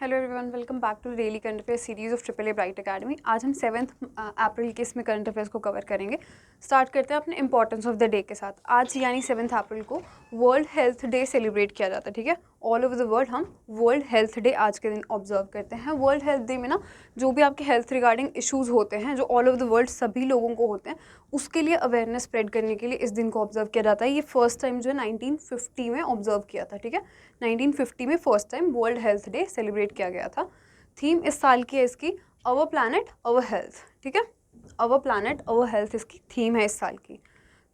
Hello everyone, welcome back to daily current affairs series of triple A Bright Academy. आज हम 7 April के इसमें current affairs को cover करेंगे। स्टार्ट करते हैं अपने इंपॉर्टेंस ऑफ द डे के साथ। आज यानी 7 अप्रैल को वर्ल्ड हेल्थ डे सेलिब्रेट किया जाता है। ठीक है, ऑल ओवर द वर्ल्ड हम वर्ल्ड हेल्थ डे आज के दिन ऑब्जर्व करते हैं। वर्ल्ड हेल्थ डे में ना जो भी आपके हेल्थ रिगार्डिंग इश्यूज़ होते हैं, जो ऑल ओवर द वर्ल्ड सभी लोगों को होते हैं, उसके लिए अवेयरनेस स्प्रेड करने के लिए इस दिन को ऑब्जर्व किया जाता है। ये फर्स्ट टाइम जो है 1950 में ऑब्जर्व किया था। ठीक है, 1950 में first time world health day celebrate किया गया था। थीम इस साल की है इसकी अवर प्लैनेट अवर हेल्थ। ठीक है, अवर प्लैनेट अवर हेल्थ इसकी थीम है इस साल की।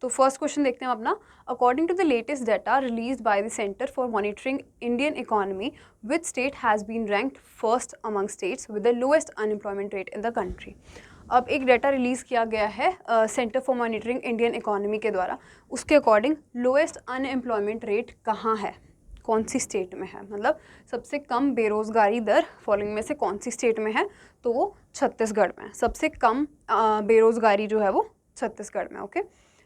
तो फर्स्ट क्वेश्चन देखते हैं अपना। According to the latest data release by the Centre for Monitoring Indian Economy, which state has been ranked first among states with the lowest unemployment rate in the country. अब एक data release किया गया है Centre for Monitoring Indian Economy के द्वारा। उसके according lowest unemployment rate कहाँ है, कौन सी स्टेट में है, मतलब सबसे कम बेरोज़गारी दर फॉलोइंग में से कौन सी स्टेट में है, तो वो छत्तीसगढ़ में है। सबसे कम बेरोज़गारी जो है वो छत्तीसगढ़ में। ओके,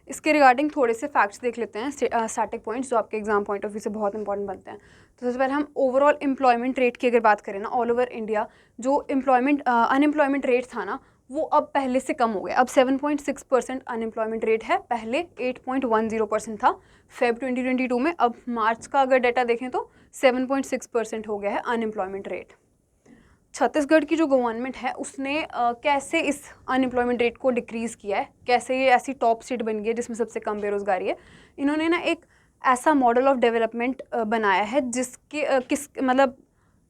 इसके रिगार्डिंग थोड़े से फैक्ट्स देख लेते हैं, स्टैटिक पॉइंट्स जो आपके एग्जाम पॉइंट ऑफ व्यू से बहुत इंपॉर्टेंट बनते हैं। तो सबसे पहले हम ओवरऑल एम्प्लॉयमेंट रेट की अगर बात करें ना, ऑल ओवर इंडिया जो अनएम्प्लॉयमेंट रेट था ना, वो अब पहले से कम हो गया। अब 7.6% अनएम्प्लॉयमेंट रेट है, पहले 8.10% था फेब 2022 में। अब मार्च का अगर डाटा देखें तो 7.6% हो गया है अनएम्प्लॉयमेंट रेट। छत्तीसगढ़ की जो गवर्नमेंट है उसने कैसे इस अनएम्प्लॉयमेंट रेट को डिक्रीज़ किया है, कैसे ये ऐसी टॉप स्टेट बन गई है जिसमें सबसे कम बेरोज़गारी है। इन्होंने ना एक ऐसा मॉडल ऑफ डेवलपमेंट बनाया है जिसके मतलब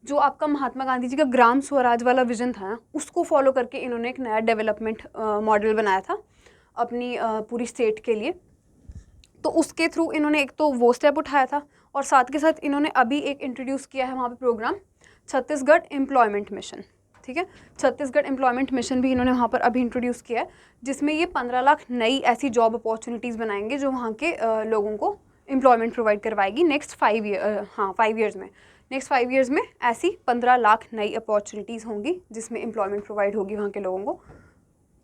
जो आपका महात्मा गांधी जी का ग्राम स्वराज वाला विजन था ना, उसको फॉलो करके इन्होंने एक नया डेवलपमेंट मॉडल बनाया था अपनी पूरी स्टेट के लिए। तो उसके थ्रू इन्होंने एक तो वो स्टेप उठाया था, और साथ के साथ इन्होंने अभी एक इंट्रोड्यूस किया है वहाँ पे प्रोग्राम, छत्तीसगढ़ एम्प्लॉयमेंट मिशन। ठीक है, छत्तीसगढ़ एम्प्लॉयमेंट मिशन भी इन्होंने वहाँ पर अभी इंट्रोड्यूस किया है, जिसमें ये 15 लाख नई ऐसी जॉब अपॉर्चुनिटीज़ बनाएंगे जो वहाँ के लोगों को एम्प्लॉयमेंट प्रोवाइड करवाएगी नेक्स्ट 5 ईयर्स में। नेक्स्ट 5 ईयर्स में ऐसी 15 लाख नई अपॉर्चुनिटीज़ होंगी जिसमें एम्प्लॉयमेंट प्रोवाइड होगी वहाँ के लोगों को।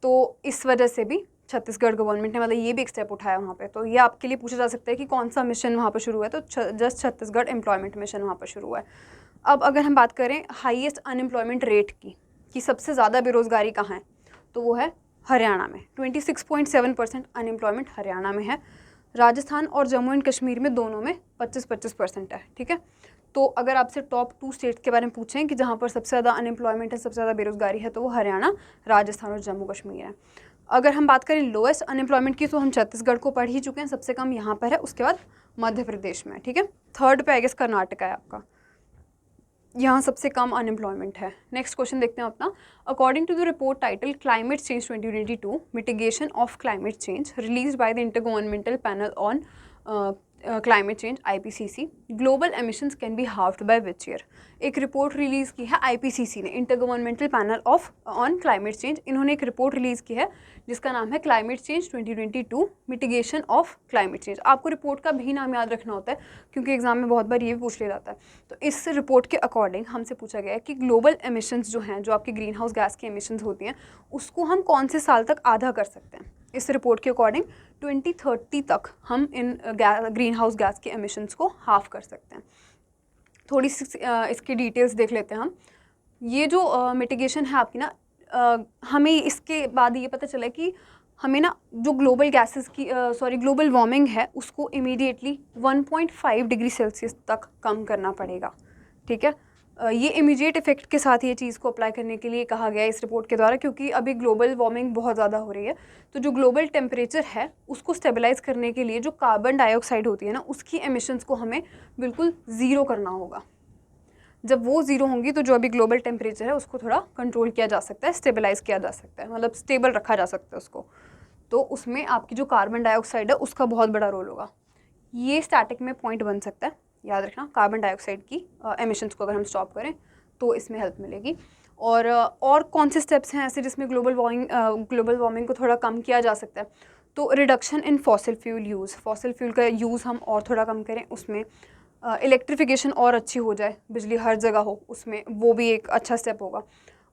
तो इस वजह से भी छत्तीसगढ़ गवर्नमेंट ने मतलब ये भी एक स्टेप उठाया वहाँ पे। तो ये आपके लिए पूछा जा सकता है कि कौन सा मिशन वहाँ पर शुरू है, तो जस्ट छत्तीसगढ़ एम्प्लॉयमेंट मिशन वहाँ पर शुरू हुआ है। अब अगर हम बात करें हाईएस्ट अनएम्प्लॉयमेंट रेट की, कि सबसे ज़्यादा बेरोज़गारी कहाँ है, तो वो है हरियाणा में। 26.7% अनएम्प्लॉयमेंट हरियाणा में है। राजस्थान और जम्मू एंड कश्मीर में दोनों में 25% है। ठीक है, तो अगर आपसे टॉप 2 स्टेट्स के बारे में पूछें कि जहाँ पर सबसे ज़्यादा अनएम्प्लॉयमेंट है, सबसे ज़्यादा बेरोज़गारी है, तो वो हरियाणा, राजस्थान और जम्मू कश्मीर है। अगर हम बात करें लोएस्ट अनएम्प्लॉयमेंट की, तो हम छत्तीसगढ़ को पढ़ ही चुके हैं, सबसे कम यहाँ पर है, उसके बाद मध्य प्रदेश में। ठीक है, थर्ड पे आई गेस कर्नाटका है आपका, यहाँ सबसे कम अनएम्प्लॉयमेंट है। नेक्स्ट क्वेश्चन देखते हैं अपना। According to the report title climate change 2022 mitigation of climate change release by the intergovernmental panel on climate change IPCC, global emissions can be halved by which year. एक report release की है IPCC ने, intergovernmental panel on climate change. इन्होंने एक report release की है जिसका नाम है climate change 2022 mitigation of climate change. आपको रिपोर्ट का भी नाम याद रखना होता है क्योंकि एग्जाम में बहुत बार ये भी पूछ लिया जाता है। तो इस रिपोर्ट के अकॉर्डिंग हमसे पूछा गया है कि ग्लोबल एमिशंस जो हैं, जो आपकी ग्रीन हाउस गैस की एमिशंस होती हैं, उसको हम कौन से साल तक आधा कर सकते हैं। इस रिपोर्ट के अकॉर्डिंग 2030 तक हम इन ग्रीन हाउस गैस के एमिशंस को हाफ कर सकते हैं। थोड़ी सी इसकी डिटेल्स देख लेते हैं हम। ये जो मिटिगेशन है आपकी ना, हमें इसके बाद ये पता चला कि हमें ना जो ग्लोबल गैसेस की ग्लोबल वार्मिंग है, उसको इमीडिएटली 1.5 डिग्री सेल्सियस तक कम करना पड़ेगा। ठीक है, ये इमीडिएट इफेक्ट के साथ ये चीज़ को अप्लाई करने के लिए कहा गया है इस रिपोर्ट के द्वारा, क्योंकि अभी ग्लोबल वार्मिंग बहुत ज़्यादा हो रही है। तो जो ग्लोबल टेम्परेचर है उसको स्टेबलाइज करने के लिए जो कार्बन डाइऑक्साइड होती है ना, उसकी एमिशंस को हमें बिल्कुल ज़ीरो करना होगा। जब वो ज़ीरो होंगी तो जो अभी ग्लोबल टेम्परेचर है उसको थोड़ा कंट्रोल किया जा सकता है, स्टेबलाइज किया जा सकता है, मतलब स्टेबल रखा जा सकता है उसको। तो उसमें आपकी जो कार्बन डाइऑक्साइड है उसका बहुत बड़ा रोल होगा। ये स्टैटिक में पॉइंट बन सकता है, याद रखना। कार्बन डाइऑक्साइड की एमिशंस को अगर हम स्टॉप करें तो इसमें हेल्प मिलेगी। और कौन से स्टेप्स हैं ऐसे जिसमें ग्लोबल वार्मिंग को थोड़ा कम किया जा सकता है, तो reduction in fossil fuel use, fossil fuel का यूज़ हम और थोड़ा कम करें, उसमें इलेक्ट्रिफिकेशन और अच्छी हो जाए, बिजली हर जगह हो, उसमें वो भी एक अच्छा स्टेप होगा।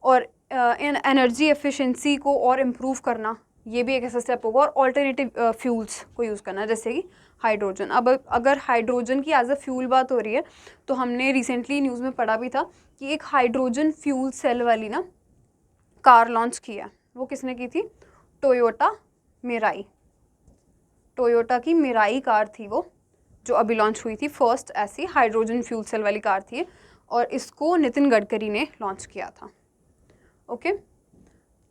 और एनर्जी एफिशिएंसी को और इम्प्रूव करना, ये भी एक ऐसा स्टेप होगा। और ऑल्टरनेटिव फ्यूल्स को यूज़ करना, जैसे कि हाइड्रोजन। अब अगर हाइड्रोजन की एज अ फ्यूल बात हो रही है तो हमने रिसेंटली न्यूज़ में पढ़ा भी था कि एक हाइड्रोजन फ्यूल सेल वाली ना कार लॉन्च की है। वो किसने की थी? Toyota Mirai. टोयोटा की मिराई कार थी वो, जो अभी लॉन्च हुई थी। फर्स्ट ऐसी हाइड्रोजन फ्यूल सेल वाली कार थी और इसको नितिन गडकरी ने लॉन्च किया था। ओके,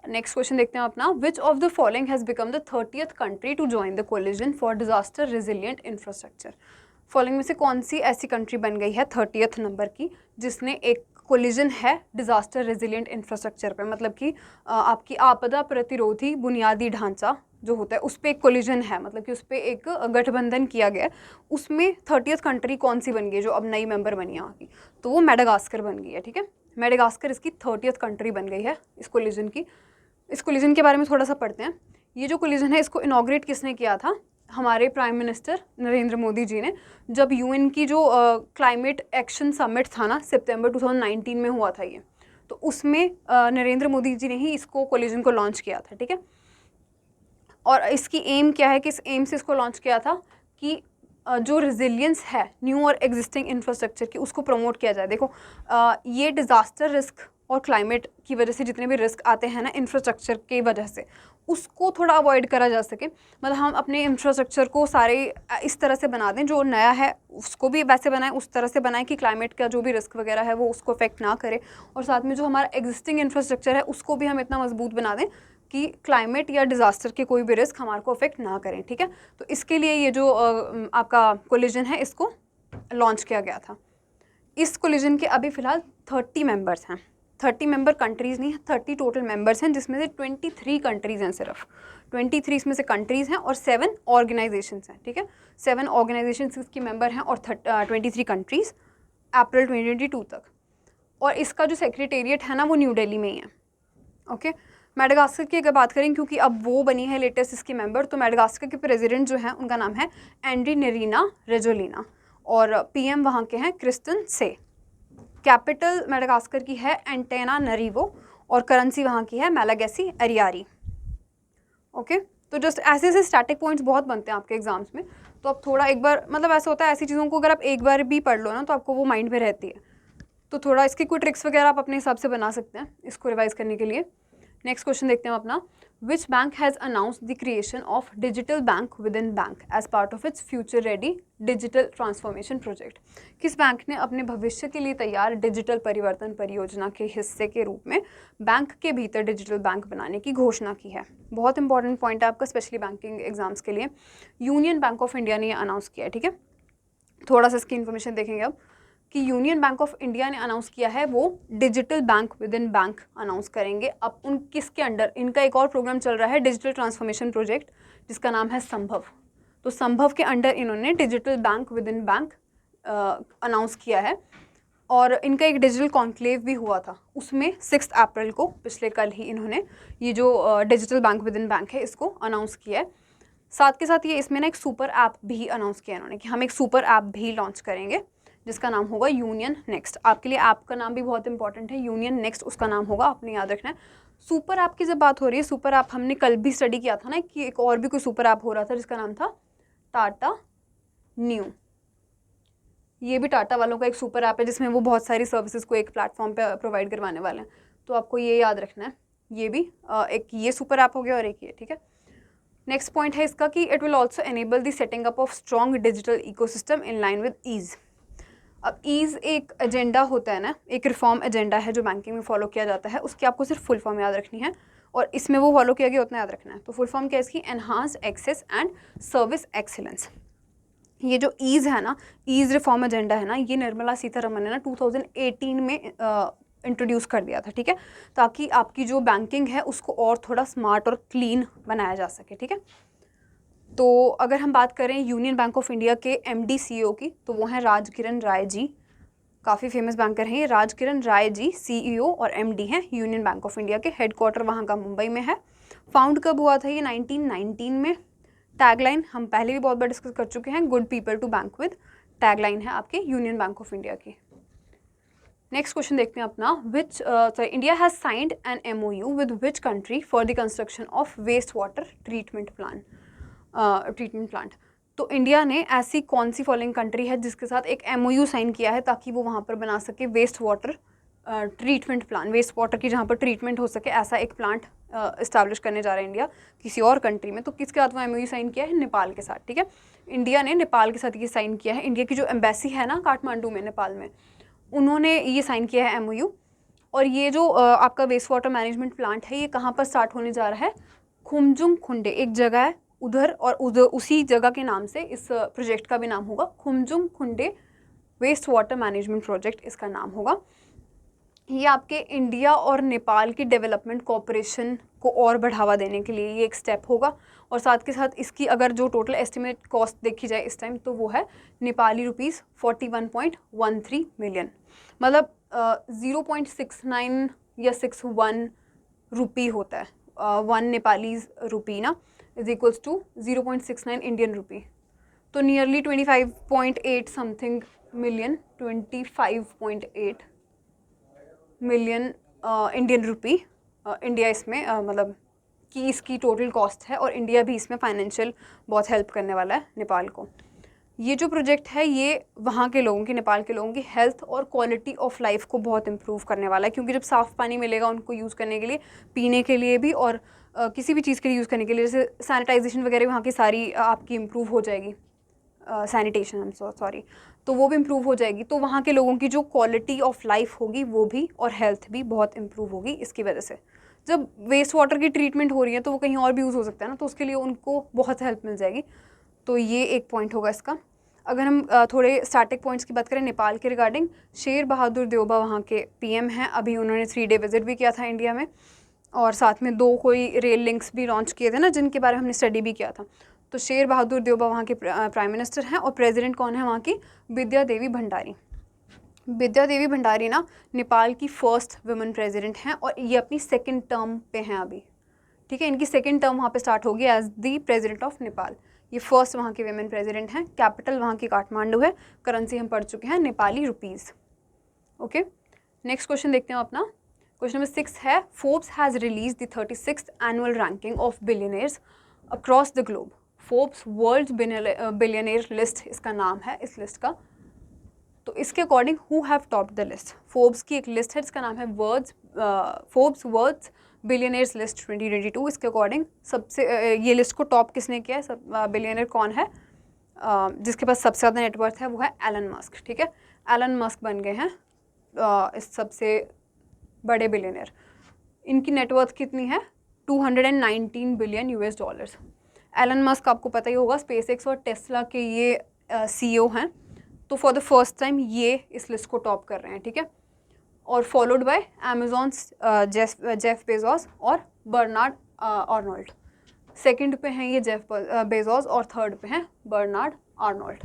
नेक्स्ट क्वेश्चन देखते हैं अपना। Which of the following has become the 30th country to join the Coalition for Disaster Resilient Infrastructure? Following में से कौन सी ऐसी कंट्री बन गई है 30th नंबर की जिसने एक कोलिजन है डिजास्टर रेजिलिएंट इंफ्रास्ट्रक्चर पे, मतलब कि आपकी आपदा प्रतिरोधी बुनियादी ढांचा जो होता है उस पर एक कोलिजन है, मतलब कि उस पर एक गठबंधन किया गया है। उसमें 30th कंट्री कौन सी बन गई है जो अब नई मेंबर बनी है वहाँ की? तो वो मेडागास्कर बन गई है। ठीक है, मेडागास्कर इसकी 30th कंट्री बन गई है इस कोलिजन की। इस कोलिजन के बारे में थोड़ा सा पढ़ते हैं। ये जो कोलिजन है इसको इनॉग्रेट किसने किया था? हमारे प्राइम मिनिस्टर नरेंद्र मोदी जी ने, जब यूएन की जो क्लाइमेट एक्शन समिट था ना सितंबर 2019 में हुआ था ये, तो उसमें नरेंद्र मोदी जी ने ही इसको कोलिजन को लॉन्च किया था। ठीक है, और इसकी एम क्या है, किस एम से इसको लॉन्च किया था कि जो रेजिलियंस है न्यू और एग्जिस्टिंग इंफ्रास्ट्रक्चर की उसको प्रमोट किया जाए। देखो ये डिज़ास्टर रिस्क और क्लाइमेट की वजह से जितने भी रिस्क आते हैं ना इंफ्रास्ट्रक्चर की वजह से, उसको थोड़ा अवॉइड करा जा सके। मतलब हम अपने इंफ्रास्ट्रक्चर को सारे इस तरह से बना दें, जो नया है उसको भी वैसे बनाएं, उस तरह से बनाएं कि क्लाइमेट का जो भी रिस्क वगैरह है वो उसको अफेक्ट ना करे, और साथ में जो हमारा एग्जिस्टिंग इंफ्रास्ट्रक्चर है उसको भी हम इतना मजबूत बना दें कि क्लाइमेट या डिज़ास्टर के कोई भी रिस्क हमारे को अफेक्ट ना करें। ठीक है, तो इसके लिए ये जो आपका कोलिजन है इसको लॉन्च किया गया था। इस कोलिजन के अभी फ़िलहाल 30 मेंबर्स हैं। 30 मेंबर कंट्रीज़ नहीं, 30 टोटल मेंबर्स हैं, जिसमें से 23 कंट्रीज़ हैं। सिर्फ 23 इसमें से कंट्रीज़ हैं और 7 ऑर्गेनाइजेशंस हैं। ठीक है, 7 ऑर्गेनाइजेशंस इसकी मेंबर हैं और 23 कंट्रीज़ अप्रैल 2022 तक। और इसका जो सेक्रेटेरिएट है ना वो न्यू दिल्ली में ही है। ओके, मेडागास्कर की अगर बात करें, क्योंकि अब वो बनी है लेटेस्ट इसकी मेंबर, तो मेडागास्कर के प्रेसिडेंट जो हैं उनका नाम है एंड्रीनेरिना रेजोलिना और पीएम वहाँ के हैं क्रिस्टन से। कैपिटल मेडागास्कर की है एंटेनानरीवो और करेंसी वहाँ की है मैलागेसी एरियारी। ओके, तो जस्ट ऐसे ऐसे स्टैटिक पॉइंट्स बहुत बनते हैं आपके एग्जाम्स में, तो आप थोड़ा एक बार, मतलब ऐसा होता है ऐसी चीज़ों को अगर आप एक बार भी पढ़ लो ना तो आपको वो माइंड में रहती है। तो थोड़ा इसकी कोई ट्रिक्स वगैरह आप अपने हिसाब से बना सकते हैं इसको रिवाइज करने के लिए। नेक्स्ट क्वेश्चन देखते हैं अपना। Which bank has announced the creation of digital bank within bank as part of its future ready digital transformation project? किस बैंक ने अपने भविष्य के लिए तैयार डिजिटल परिवर्तन परियोजना के हिस्से के रूप में बैंक के भीतर डिजिटल बैंक बनाने की घोषणा की है? बहुत इंपॉर्टेंट पॉइंट है आपका, स्पेशली बैंकिंग एग्जाम्स के लिए। यूनियन बैंक ऑफ इंडिया ने यह अनाउंस किया है। ठीक है, थोड़ा सा इसकी इन्फॉर्मेशन देखेंगे अब कि यूनियन बैंक ऑफ इंडिया ने अनाउंस किया है वो digital bank within bank announce करेंगे। अब उन किसके अंडर? इनका एक और प्रोग्राम चल रहा है डिजिटल ट्रांसफॉर्मेशन प्रोजेक्ट जिसका नाम है संभव। तो संभव के अंडर इन्होंने digital bank within bank announce किया है। और इनका एक डिजिटल कॉन्क्लेव भी हुआ था, उसमें 6 अप्रैल को, पिछले कल ही, इन्होंने ये जो digital bank within bank है इसको अनाउंस किया है। साथ के साथ ये इसमें ना एक सुपर ऐप भी अनाउंस किया इन्होंने कि हम एक सुपर ऐप भी लॉन्च करेंगे जिसका नाम होगा यूनियन नेक्स्ट। आपके लिए ऐप का नाम भी बहुत इंपॉर्टेंट है, यूनियन नेक्स्ट उसका नाम होगा, आपने याद रखना है। सुपर ऐप की जब बात हो रही है, सुपर ऐप हमने कल भी स्टडी किया था ना कि एक और भी कोई सुपर ऐप हो रहा था जिसका नाम था टाटा न्यू। ये भी टाटा वालों का एक सुपर ऐप है जिसमें वो बहुत सारी सर्विसेज को एक प्लेटफॉर्म पे प्रोवाइड करवाने वाले हैं, तो आपको ये याद रखना है। ये भी एक ये सुपर ऐप हो गया और एक ये। ठीक है, नेक्स्ट पॉइंट है इसका कि it will also enable the setting up of strong digital ecosystem in line with EASE. अब ईज़ एक एजेंडा होता है ना, एक रिफॉर्म एजेंडा है जो बैंकिंग में फॉलो किया जाता है, उसकी आपको सिर्फ फुल फॉर्म याद रखनी है और इसमें वो फॉलो किया गया उतना याद रखना है। तो फुल फॉर्म क्या है इसकी? Enhance access and service excellence. ये जो ईज़ है ना, ईज़ रिफॉर्म एजेंडा है ना, ये निर्मला सीतारमन ने ना 2018 में इंट्रोड्यूस कर दिया था। ठीक है, ताकि आपकी जो बैंकिंग है उसको और थोड़ा स्मार्ट और क्लीन बनाया जा सके। ठीक है, तो अगर हम बात करें यूनियन बैंक ऑफ इंडिया के MD CEO की, तो वो हैं राजकिरण राय जी। काफ़ी फेमस बैंकर हैं ये, राजकिरण राय जी CEO और MD हैं यूनियन बैंक ऑफ इंडिया के। हेडक्वार्टर वहाँ का मुंबई में है। फाउंड कब हुआ था ये? 1919 में। टैगलाइन हम पहले भी बहुत बार डिस्कस कर चुके हैं, good people to bank with, tagline है आपके यूनियन बैंक ऑफ इंडिया की। नेक्स्ट क्वेश्चन देखते हैं अपना, India has signed an MOU with which country for the construction of waste water treatment plant. तो इंडिया ने ऐसी कौन सी फॉलोइंग कंट्री है जिसके साथ एक MOU साइन किया है ताकि वो वहाँ पर बना सके waste water treatment plan, waste water की जहाँ पर ट्रीटमेंट हो सके, ऐसा एक प्लांट इस्टेब्लिश करने जा रहा है इंडिया किसी और कंट्री में। तो किसके साथ वो MOU साइन किया है? नेपाल के साथ, ठीक है। इंडिया ने नेपाल के साथ ये साइन किया है। इंडिया की जो एम्बेसी है ना काठमांडू में, नेपाल में, उन्होंने ये साइन किया है MOU। और ये जो आपका वेस्ट वाटर मैनेजमेंट प्लांट है, ये कहाँ पर स्टार्ट होने जा रहा है? खुमजुम खुंडे एक जगह है उधर, और उधर उसी जगह के नाम से इस प्रोजेक्ट का भी नाम होगा, खुमजुम खुंडे वेस्ट वाटर मैनेजमेंट प्रोजेक्ट इसका नाम होगा। ये आपके इंडिया और नेपाल की डेवलपमेंट कोऑपरेशन को और बढ़ावा देने के लिए ये एक स्टेप होगा। और साथ के साथ इसकी अगर जो टोटल एस्टिमेट कॉस्ट देखी जाए इस टाइम, तो वो है नेपाली रुपीज़ 41.13 मिलियन, मतलब 0.69 या 61 रुपी होता है। 1 नेपालीज रुपी ना is equals to 0.69 Indian rupee, तो nearly 25.8 something million, 25.8 million Indian rupee India इसमें मतलब कि इसकी टोटल कॉस्ट है। और इंडिया भी इसमें फाइनेंशियल बहुत हेल्प करने वाला है नेपाल को। ये जो प्रोजेक्ट है ये वहाँ के लोगों की, नेपाल के लोगों की हेल्थ और क्वालिटी ऑफ लाइफ को बहुत इम्प्रूव करने वाला है, क्योंकि जब साफ़ पानी मिलेगा उनको यूज़ करने के लिए, पीने के लिए भी, और किसी भी चीज़ के लिए यूज़ करने के लिए, जैसे सैनिटाइजेशन वगैरह वहाँ की सारी आपकी इम्प्रूव हो जाएगी, सैनिटेशन, आई एम सॉरी, तो वो भी इम्प्रूव हो जाएगी। तो वहाँ के लोगों की जो क्वालिटी ऑफ लाइफ होगी वो भी, और हेल्थ भी बहुत इम्प्रूव होगी इसकी वजह से। जब वेस्ट वाटर की ट्रीटमेंट हो रही है तो वो कहीं और भी यूज़ हो सकता है ना, तो उसके लिए उनको बहुत हेल्प मिल जाएगी। तो ये एक पॉइंट होगा इसका। अगर हम थोड़े स्टैटिक पॉइंट्स की बात करें नेपाल के रिगार्डिंग, शेर बहादुर देउबा वहाँ के PM हैं। अभी उन्होंने 3 डे विजिट भी किया था इंडिया में, और साथ में 2 कोई रेल लिंक्स भी लॉन्च किए थे ना, जिनके बारे में हमने स्टडी भी किया था। तो शेर बहादुर देउबा वहाँ के प्राइम मिनिस्टर हैं, और प्रेसिडेंट कौन है वहाँ की? विद्या देवी भंडारी। विद्या देवी भंडारी ना नेपाल की फर्स्ट वुमेन प्रेसिडेंट हैं, और ये अपनी 2nd टर्म पे हैं अभी, ठीक है। इनकी 2nd टर्म वहाँ पे स्टार्ट होगी as the president of Nepal. ये फर्स्ट वहाँ के वुमेन प्रेसिडेंट हैं। कैपिटल वहाँ की काठमांडू है। करेंसी हम पढ़ चुके हैं Nepali rupees. Okay, next question देखते हैं अपना। क्वेश्चन नंबर 6 है, Forbes has release the 36th annual ranking of billionaires across the globe. Forbes world billionaire list इसका नाम है, इस लिस्ट का। तो इसके according who have topped the list? Forbes की एक लिस्ट है जिसका नाम है फोर्ब्स वर्ल्ड बिलियनियर्स लिस्ट 2022। इसके अकॉर्डिंग सबसे ये लिस्ट को टॉप किसने किया है? बिलियनियर कौन है? जिसके पास सबसे ज़्यादा नेटवर्थ है वो है एलन मस्क, ठीक है। एलन मस्क बन गए हैं इस सबसे बड़े बिलियनियर। इनकी नेटवर्थ कितनी है? 219 billion US dollars. Elon Musk आपको पता ही होगा, स्पेसएक्स और टेस्ला के ये CEO हैं। तो फॉर द फर्स्ट टाइम ये इस लिस्ट को टॉप कर रहे हैं, ठीक है। और फॉलोड बाय अमेजॉन्स जेफ बेजोस और बर्नार्ड आर्नोल्ड। 2nd पे हैं ये जेफ बेजोस, और 3rd पे हैं बर्नार्ड आर्नोल्ड।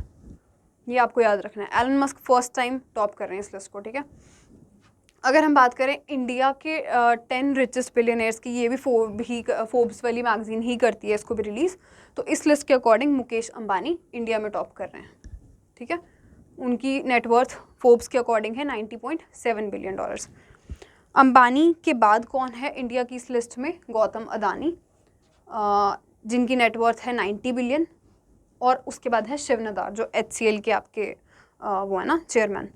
ये आपको याद रखना है। Elon Musk first time top कर रहे हैं इस लिस्ट को, ठीक है। अगर हम बात करें इंडिया के 10 रिचेस्ट बिलियनियर्स की, ये भी फोर्ब्स वाली मैगजीन ही करती है इसको भी रिलीज़। तो इस लिस्ट के अकॉर्डिंग मुकेश अंबानी इंडिया में टॉप कर रहे हैं, ठीक है। उनकी नेटवर्थ फोर्ब्स के अकॉर्डिंग है 90.7 बिलियन डॉलर्स। अंबानी के बाद कौन है इंडिया की इस लिस्ट में? गौतम अदानी, जिनकी नेटवर्थ है 90 बिलियन। और उसके बाद है शिव नादार, जो HCL के आपके वो है ना चेयरमैन,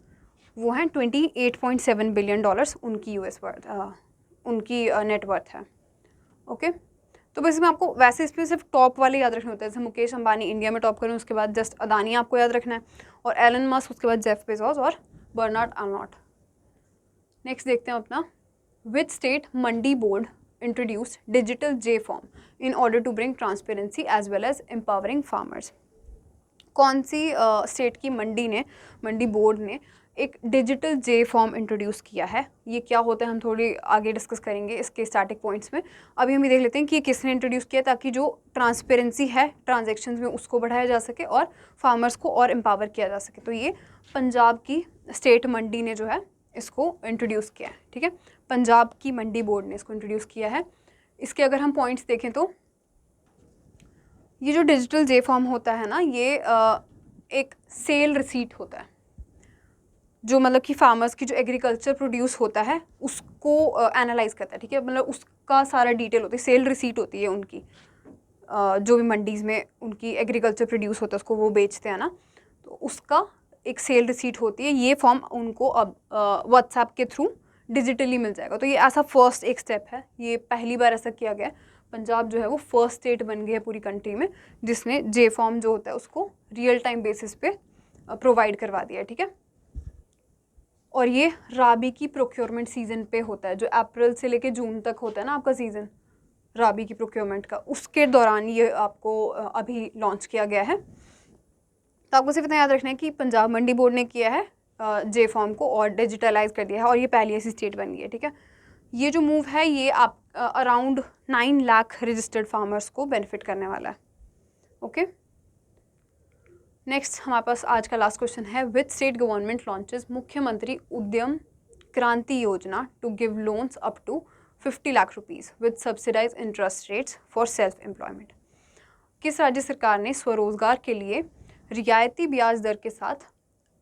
वो हैं 28.7 बिलियन डॉलर्स उनकी उनकी नेटवर्थ है। ओके, तो बस इसमें आपको वैसे इसमें सिर्फ टॉप वाले याद रखने होते हैं। जैसे मुकेश अंबानी इंडिया में टॉप करें, उसके बाद जस्ट अदानी आपको याद रखना है, और एलन मस्क, उसके बाद जेफ बेजोस और बर्नार्ड आर्नोल्ड। नेक्स्ट देखते हैं अपना, which state mandi board introduced digital J form in order to bring transparency as well as empowering farmers. कौन सी स्टेट की मंडी बोर्ड ने एक डिजिटल J फॉर्म इंट्रोड्यूस किया है? ये क्या होता है हम थोड़ी आगे डिस्कस करेंगे इसके स्टैटिक पॉइंट्स में। अभी हम ये देख लेते हैं कि ये किसने इंट्रोड्यूस किया, ताकि जो ट्रांसपेरेंसी है ट्रांजैक्शंस में उसको बढ़ाया जा सके और फार्मर्स को और एम्पावर किया जा सके। तो ये पंजाब की स्टेट मंडी ने जो है इसको इंट्रोड्यूस किया है, ठीक है। पंजाब की मंडी बोर्ड ने इसको इंट्रोड्यूस किया है। इसके अगर हम पॉइंट्स देखें तो ये जो डिजिटल J फॉर्म होता है ना, ये एक सेल रिसीट होता है। जो मतलब कि फार्मर्स की जो एग्रीकल्चर प्रोड्यूस होता है उसको एनालाइज करता है, ठीक है। मतलब उसका सारा डिटेल होती है, सेल रिसीट होती है उनकी, जो भी मंडीज़ में उनकी एग्रीकल्चर प्रोड्यूस होता है उसको वो बेचते हैं ना, तो उसका एक सेल रिसीट होती है। ये फॉर्म उनको अब व्हाट्सएप के थ्रू डिजिटली मिल जाएगा। तो ये ऐसा फर्स्ट एक स्टेप है, ये पहली बार ऐसा किया गया है। पंजाब जो है वो फर्स्ट स्टेट बन गई है पूरी कंट्री में जिसने जे फॉर्म जो होता है उसको रियल टाइम बेसिस पे प्रोवाइड करवा दिया है, ठीक है। और ये राबी की प्रोक्योरमेंट सीजन पे होता है, जो अप्रैल से लेके जून तक होता है ना आपका सीजन राबी की प्रोक्योरमेंट का, उसके दौरान ये आपको अभी लॉन्च किया गया है। तो आपको सिर्फ इतना याद रखना है कि पंजाब मंडी बोर्ड ने किया है जे फॉर्म को और डिजिटलाइज कर दिया है, और ये पहली ऐसी स्टेट बन गई है, ठीक है। ये जो मूव है ये आप अराउंड 9 लाख रजिस्टर्ड फार्मर्स को बेनिफिट करने वाला है, ओके। नेक्स्ट हमारे पास आज का लास्ट क्वेश्चन है, विच स्टेट गवर्नमेंट लॉन्चेस मुख्यमंत्री Udyam Kranti Yojana to give loans up to 50 lakh rupees with subsidize interest rates for self employment. किस राज्य सरकार ने स्वरोजगार के लिए रियायती ब्याज दर के साथ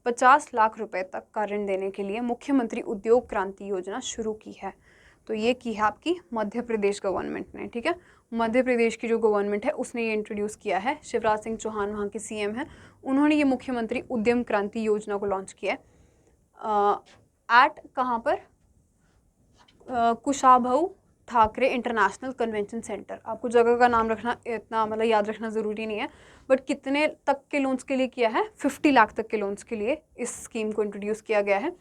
50 लाख रुपए तक का ऋण देने के लिए मुख्यमंत्री उद्योग क्रांति योजना शुरू की है? तो ये की है आपकी मध्य प्रदेश गवर्नमेंट ने, ठीक है। मध्य प्रदेश की जो गवर्नमेंट है उसने ये इंट्रोड्यूस किया है। शिवराज सिंह चौहान वहाँ के सीएम हैं, उन्होंने ये मुख्यमंत्री उद्यम क्रांति योजना को लॉन्च किया है। एट कहाँ पर? Kushabhau Thackeray international convention centre. आपको जगह का नाम रखना इतना मतलब याद रखना ज़रूरी नहीं है, बट कितने तक के लोन्स के लिए किया है? 50 लाख तक के लोन्स के लिए इस स्कीम को इंट्रोड्यूस किया गया है।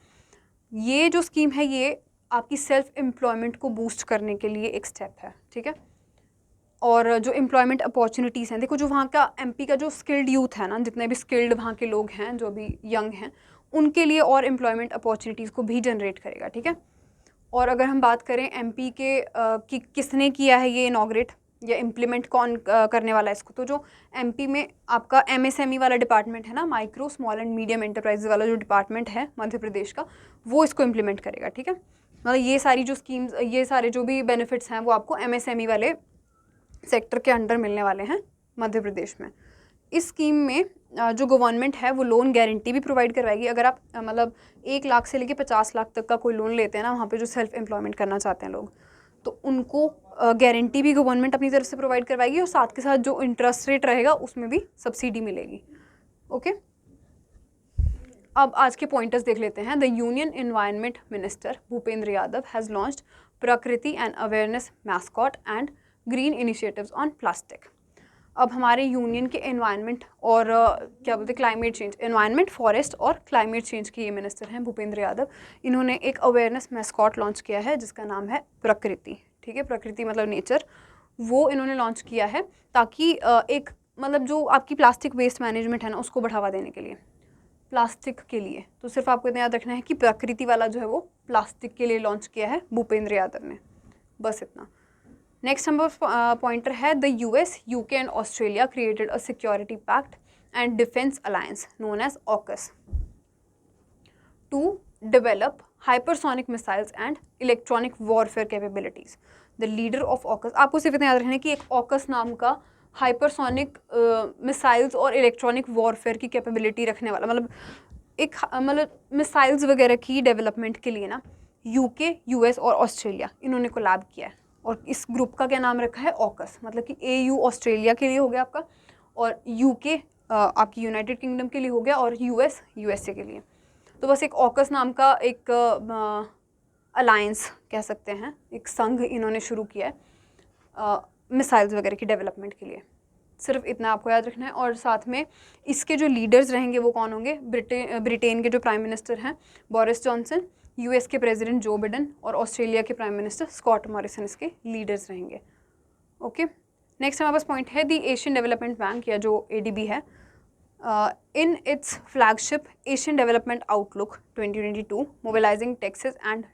ये जो स्कीम है ये आपकी सेल्फ एम्प्लॉयमेंट को बूस्ट करने के लिए एक स्टेप है, ठीक है। और जो एम्प्लॉयमेंट अपॉर्चुनिटीज़ हैं, देखो जो वहाँ का एमपी का जो स्किल्ड यूथ है ना, जितने भी स्किल्ड वहाँ के लोग हैं जो अभी यंग हैं, उनके लिए और एम्प्लॉयमेंट अपॉर्चुनिटीज़ को भी जनरेट करेगा, ठीक है। और अगर हम बात करें एमपी के कि किसने किया है ये इनॉग्रेट या इम्प्लीमेंट कौन करने वाला है इसको, तो जो एमपी में आपका एमएसएमई वाला डिपार्टमेंट है ना, micro small and medium enterprise वाला जो डिपार्टमेंट है मध्य प्रदेश का, वो इसको इम्प्लीमेंट करेगा, ठीक है। मतलब ये सारी जो स्कीम्स, ये सारे जो भी बेनिफिट्स हैं वो आपको एमएसएमई वाले सेक्टर के अंडर मिलने वाले हैं मध्य प्रदेश में। इस स्कीम में जो गवर्नमेंट है वो लोन गारंटी भी प्रोवाइड करवाएगी। अगर आप मतलब 1 लाख से लेके 50 लाख तक का कोई लोन लेते हैं ना वहाँ पे जो सेल्फ एम्प्लॉयमेंट करना चाहते हैं लोग, तो उनको गारंटी भी गवर्नमेंट अपनी तरफ से प्रोवाइड करवाएगी और साथ के साथ जो इंटरेस्ट रेट रहेगा उसमें भी सब्सिडी मिलेगी, ओके। अब आज के पॉइंटर्स देख लेते हैं। The union environment minister Bhupender Yadav has launched Prakriti and awareness mascot and green initiatives on plastic. अब हमारे यूनियन के एनवायरनमेंट और क्या बोलते हैं क्लाइमेट चेंज, एनवायरनमेंट, फॉरेस्ट और क्लाइमेट चेंज के ये मिनिस्टर हैं भूपेंद्र यादव। इन्होंने एक अवेयरनेस मैस्कॉट लॉन्च किया है जिसका नाम है प्रकृति, ठीक है। प्रकृति मतलब नेचर, वो इन्होंने लॉन्च किया है ताकि एक मतलब जो आपकी प्लास्टिक वेस्ट मैनेजमेंट है ना उसको बढ़ावा देने के लिए, प्लास्टिक के लिए। तो सिर्फ आपको इतना याद रखना है कि प्रकृति वाला जो है वो प्लास्टिक के लिए लॉन्च किया है भूपेंद्र यादव ने, बस इतना। नेक्स्ट नंबर पॉइंटर है, the US, UK and Australia created a security pact and defence alliance known as AUKUS to develop hypersonic missiles and electronic warfare capabilities. The leader of AUKUS, आपको सिर्फ इतना याद रखना है कि एक ऑकस नाम का हाइपरसोनिक मिसाइल्स और इलेक्ट्रॉनिक वॉरफेयर की कैपेबिलिटी रखने वाला, मतलब एक मतलब मिसाइल्स वगैरह की डेवलपमेंट के लिए ना यूके, यूएस और ऑस्ट्रेलिया इन्होंने कोलैब किया है। और इस ग्रुप का क्या नाम रखा है? ऑकस। मतलब कि AU ऑस्ट्रेलिया के लिए हो गया आपका, और UK आपकी यूनाइटेड किंगडम के लिए हो गया, और US USA के लिए। तो बस एक ऑकस नाम का एक अलायंस कह सकते हैं, एक संघ इन्होंने शुरू किया है मिसाइल्स वगैरह की डेवलपमेंट के लिए। सिर्फ इतना आपको याद रखना है। और साथ में इसके जो लीडर्स रहेंगे वो कौन होंगे? ब्रिटेन के जो प्राइम मिनिस्टर हैं बोरिस जॉनसन, US के प्रेसिडेंट जो बिडेन और ऑस्ट्रेलिया के प्राइम मिनिस्टर स्कॉट मॉरिसन इसके लीडर्स रहेंगे, ओके। नेक्स्ट हमारे पास पॉइंट है, द एशियन डेवलपमेंट बैंक या जो ADB है, in its flagship Asian development outlook 2022 mobilising taxes and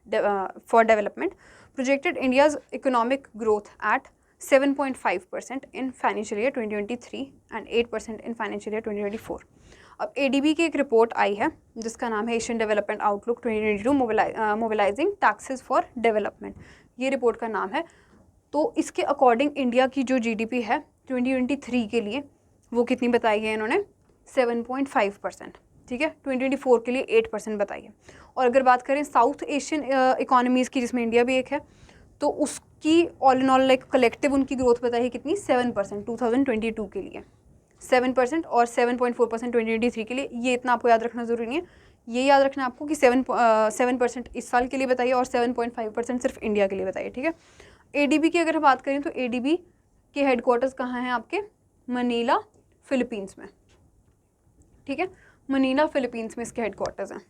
for development projected India's economic growth at 7.5% in financial year 2023 and 8% in financial year 2024. अब ADB की एक report आई है जिसका नाम है Asian development outlook 2022 mobilising taxes for development, ये report का नाम है। तो इसके अकॉर्डिंग इंडिया की जो GDP है 2023 के लिए वो कितनी बताई है इन्होंने? 7.5%। ठीक है। 2024 के लिए 8% बताइए। और अगर बात करें साउथ एशियन इकोनॉमीज़ की, जिसमें इंडिया भी एक है, तो उसकी all in all like collective उनकी ग्रोथ बताइए कितनी, 7% 2022 के लिए, 7% और 7.4% 2023 के लिए। ये इतना आपको याद रखना ज़रूरी नहीं है, ये याद रखना है आपको कि 7% इस साल के लिए बताइए और 7.5% सिर्फ इंडिया के लिए बताइए, ठीक है। ADB की अगर बात करें तो ADB के हेडक्वार्टर्स कहाँ हैं आपके, मनीला फिलीपींस में, ठीक है। मनीला फिलीपींस में इसके हेडक्वार्टर्स हैं।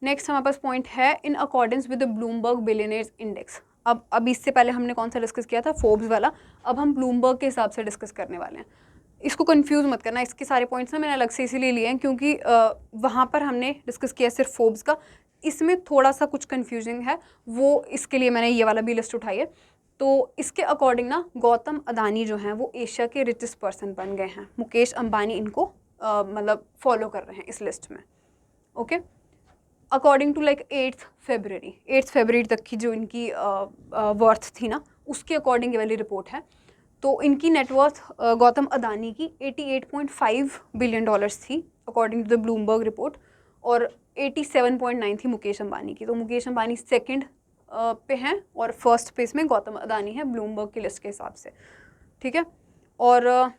नेक्स्ट हमारे पास पॉइंट है, in accordance with the Bloomberg billionaires index. अब इससे पहले हमने कौन सा डिस्कस किया था, फोर्ब्स वाला, अब हम ब्लूमबर्ग के हिसाब से डिस्कस करने वाले हैं। इसको कंफ्यूज मत करना, इसके सारे पॉइंट्स ना मैंने अलग से इसीलिए लिए हैं क्योंकि वहाँ पर हमने डिस्कस किया सिर्फ फोर्ब्स का, इसमें थोड़ा सा कुछ कन्फ्यूजिंग है, वो इसके लिए मैंने ये वाला भी लिस्ट उठाई है। तो इसके अकॉर्डिंग ना गौतम अदानी जो हैं वो एशिया के रिचेस्ट पर्सन बन गए हैं। मुकेश अंबानी इनको मतलब फॉलो कर रहे हैं इस लिस्ट में, ओके। अकॉर्डिंग टू लाइक 8 फरवरी तक की जो इनकी वर्थ थी ना, उसके अकॉर्डिंग ये वाली रिपोर्ट है। तो इनकी नेटवर्थ गौतम अदानी की 88.5 बिलियन डॉलर्स थी according to the Bloomberg report, और 87.9 थी मुकेश अंबानी की। तो मुकेश अंबानी सेकंड पे हैं और फर्स्ट पे इसमें गौतम अदानी है ब्लूमबर्ग की लिस्ट के हिसाब से, ठीक है। और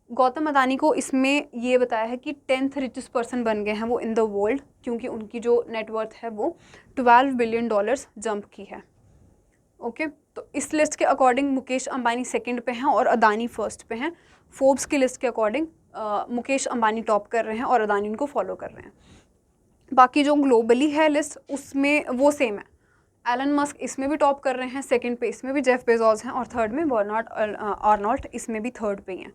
गौतम अदानी को इसमें ये बताया है कि 10th रिचेस्ट पर्सन बन गए हैं वो इन द वर्ल्ड, क्योंकि उनकी जो नेटवर्थ है वो 12 बिलियन डॉलर्स जंप की है, ओके। तो इस लिस्ट के अकॉर्डिंग मुकेश अंबानी सेकंड पे हैं और अदानी फर्स्ट पे हैं। फोर्ब्स की लिस्ट के अकॉर्डिंग मुकेश अंबानी टॉप कर रहे हैं और अदानी उनको फॉलो कर रहे हैं। बाकी जो ग्लोबली है लिस्ट उसमें वो सेम है, एलन मस्क इसमें भी टॉप कर रहे हैं, सेकंड पे इसमें भी जेफ बेजोस हैं, और थर्ड में बर्नार्ड आर्नोल्ट इसमें भी थर्ड पे ही हैं।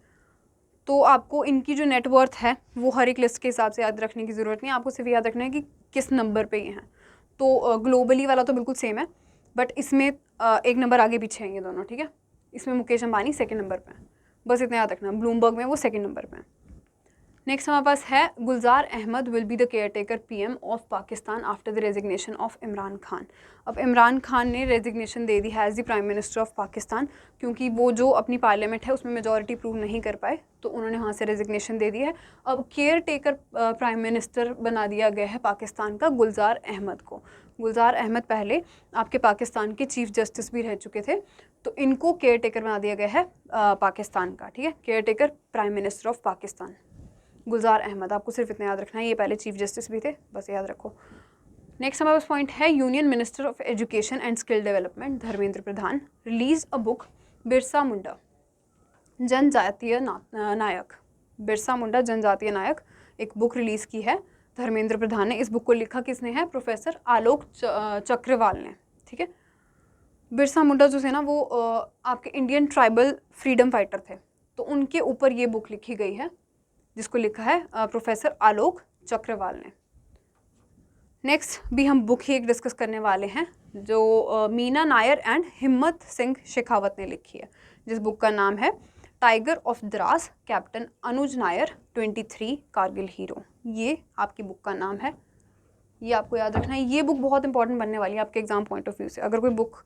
तो आपको इनकी जो नेटवर्थ है वो हर एक लिस्ट के हिसाब से याद रखने की ज़रूरत नहीं है, आपको सिर्फ याद रखना है कि किस नंबर पे ये हैं। तो ग्लोबली वाला तो बिल्कुल सेम है, बट इसमें एक नंबर आगे पीछे हैं ये दोनों, ठीक है। इसमें मुकेश अंबानी सेकंड नंबर पे हैं, बस इतना याद रखना। ब्लूमबर्ग में वो सेकंड नंबर पे हैं। नेक्स्ट हमारे पास है, Gulzar Ahmed will be the caretaker PM of Pakistan after the resignation of Imran Khan. अब इमरान खान ने रेजिग्नेशन दे दी है as the prime minister of Pakistan, क्योंकि वो जो अपनी पार्लियामेंट है उसमें मेजॉरिटी प्रूव नहीं कर पाए, तो उन्होंने वहाँ से रेजिग्नेशन दे दी है। अब केयर टेकर प्राइम मिनिस्टर बना दिया गया है पाकिस्तान का गुलजार अहमद को। गुलजार अहमद पहले आपके पाकिस्तान के चीफ जस्टिस भी रह चुके थे, तो इनको केयर टेकर बना दिया गया है पाकिस्तान का, ठीक है। Caretaker prime minister of Pakistan Gulzar Ahmed, आपको सिर्फ इतना याद रखना है, ये पहले चीफ जस्टिस भी थे, बस याद रखो। नेक्स्ट हमारे पास पॉइंट है, union minister of education and skill development Dharmendra Pradhan release a book Birsa Munda Janjatiya Nayak. Birsa Munda Janjatiya नायक एक बुक रिलीज़ की है धर्मेंद्र प्रधान ने। इस बुक को लिखा किसने है, प्रोफेसर आलोक चक्रवाल ने, ठीक है। बिरसा मुंडा जो थे ना वो आपके इंडियन ट्राइबल फ्रीडम फाइटर थे, तो उनके ऊपर ये बुक लिखी गई है जिसको लिखा है प्रोफेसर आलोक चक्रवाल ने। नेक्स्ट भी हम बुक ही एक डिस्कस करने वाले हैं जो मीना नायर एंड हिम्मत सिंह शेखावत ने लिखी है, जिस बुक का नाम है tiger of Dras captain Anuj Nair 23 Kargil hero. ये आपकी बुक का नाम है, ये आपको याद रखना है। ये बुक बहुत इंपॉर्टेंट बनने वाली है आपके एग्जाम पॉइंट ऑफ व्यू से। अगर कोई बुक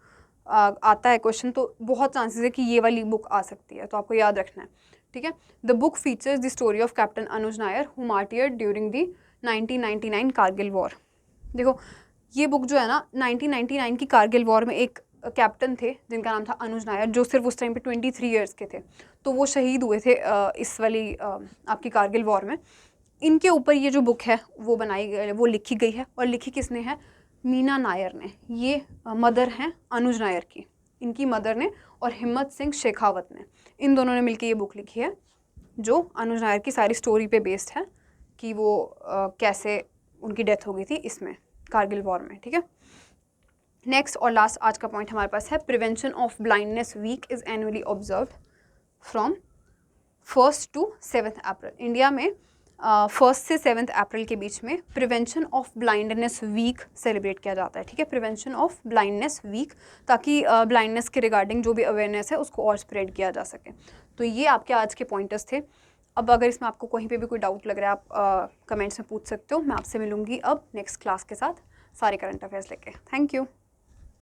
आता है क्वेश्चन तो बहुत चांसेस है कि ये वाली बुक आ सकती है, तो आपको याद रखना है, ठीक है। The book features the story of captain Anuj Nair who मार्टियर्ड during the 1999 Kargil war. देखो ये बुक जो है ना 1999 की कारगिल वॉर में एक कैप्टन थे जिनका नाम था अनुज नायर, जो सिर्फ उस टाइम पे 23 ईयर्स के थे, तो वो शहीद हुए थे इस वाली आपकी कारगिल वॉर में। इनके ऊपर ये जो बुक है वो बनाई गई, वो लिखी गई है, और लिखी किसने है, मीना नायर ने। ये मदर हैं अनुज नायर की, इनकी मदर ने, और हिम्मत सिंह शेखावत ने, इन दोनों ने मिलकर ये बुक लिखी है जो अनुज नायर की सारी स्टोरी पे बेस्ड है कि वो कैसे उनकी डेथ हो गई थी इसमें कारगिल वॉर में, ठीक है। नेक्स्ट और लास्ट आज का पॉइंट हमारे पास है, prevention of blindness week is annually observe from 1st to 7th April. India में 1st से 7th अप्रैल के बीच में prevention of blindness week celebrate किया जाता है, ठीक है। प्रिवेंशन ऑफ ब्लाइंडनेस वीक, ताकि ब्लाइंडनेस के रिगार्डिंग जो भी अवेयरनेस है उसको और स्प्रेड किया जा सके। तो ये आपके आज के पॉइंटर्स थे। अब अगर इसमें आपको कहीं पे भी कोई डाउट लग रहा है आप कमेंट्स में पूछ सकते हो। मैं आपसे मिलूंगी अब नेक्स्ट क्लास के साथ सारे करंट अफेयर्स लेके। Thank you.